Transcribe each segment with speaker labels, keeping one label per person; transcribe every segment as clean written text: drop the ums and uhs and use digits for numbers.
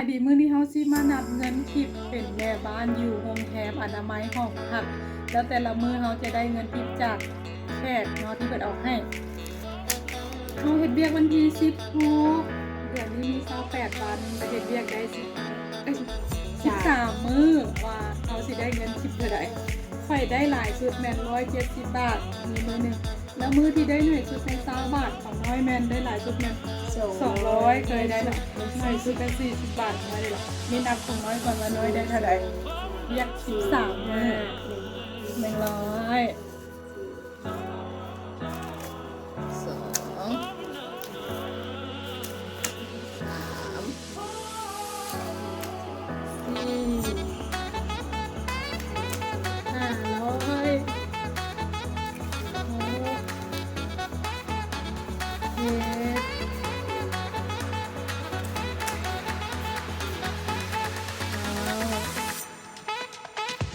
Speaker 1: ดีมื้อนี้เฮาสิมานับเงินทิปเป็นแม่บ้านอยู่โรงแรมอนามัยห้องพักแล้วแต่ละมื้อเฮาจะได้เงินทิปจากแขกเนาะที่เพิ่นเอาให้เฮาเฮ็ดเวียกวันที่16เดือนนี้มี28วันไปเฮ็ดเวียกได้13มื้อว่าเฮาสิได้เงินทิปเท่าใดค่อยได้หลายสุดแม่น170บาทมีมื้อหนึงแล้วมื้อที่ได้หน่อยสุดเป็น20บาทของน้อยแม่นได้หลายสุดแม่น200เคยได้หน่อยสุดเป็น40บาทไม่ได้หรอกมีนับของน้อยก่อนว่าน้อยได้เท่าใดเรียก13มื้อ100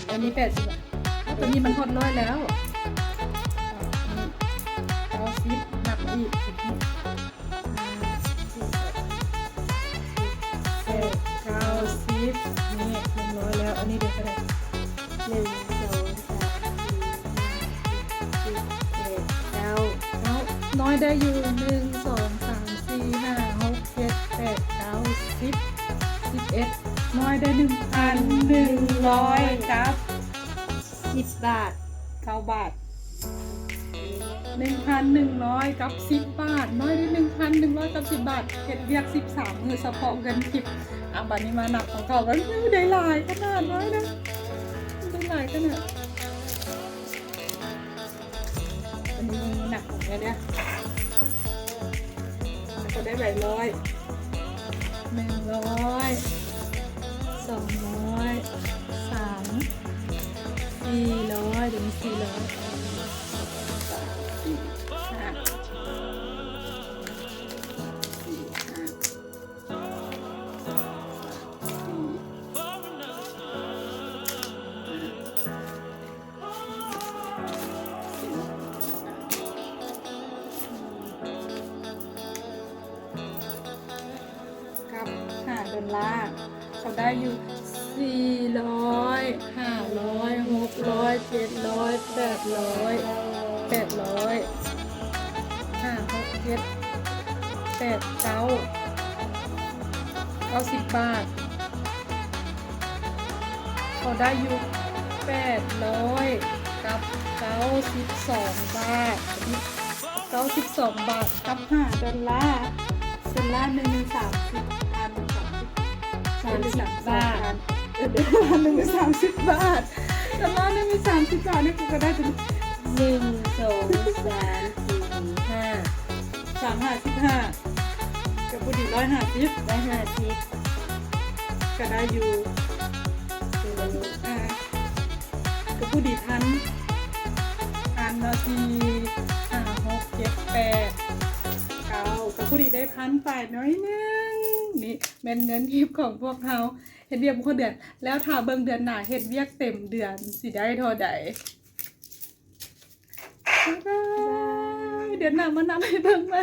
Speaker 2: 2
Speaker 1: อันนี้80บาทตัวนี้มันหดร้อยแล้วเอาซิปนับอีก90นี่100แล้วอันนี้เดี๋ยวเท่าไหร่
Speaker 2: 1 2 3 4 5 6 7 8 9
Speaker 1: เอาน้อยได้อยู่1 2 3 4 5 6 7 8 9 10 11น้อยได้ 1,100 กับ
Speaker 2: 10 บาท
Speaker 1: 9 บาท 1,100 กับ 10 บาทน้อยได้ 1,100 กับ 10 บาทเฮ็ดเรียก13มื้อเฉพาะเงินทิปบัดนี้มานับของเขากันได้หลายขนาดน้อยนะได้หลายขนาดอันนี้หนักของแกเนี่ยแล้วก็ได้100 200 3 400เดี๋ยวนี้กับ$5เขาได้อยู่400 500 600 700 800 5 6 7 8 9 90 บาทเขาได้อยู่800 กับ 92 บาท92 บาทกับ$5หนึ่ง30 บาท$1มี30 บาท$1มี30 บาทนี่กูก็ได้ถึง
Speaker 2: 1 2 3 4
Speaker 1: 355กับผู้ดี150
Speaker 2: 5 150
Speaker 1: ก็ได้อยู่กับผู้ดี1,000นาที5 6 7 8 9กับผู้ดีได้1,000ฝ่ายน้อยนึงนี่เป็นเงินทิปของพวกเขาเฮ็ดเวียกคนเดือนแล้วถ้าเบิ่งเดือนหน้าเฮ็ดเวียกเต็มเดือนสิได้เท่าใดเดือนหน้ามานับให้เบิ่งไหม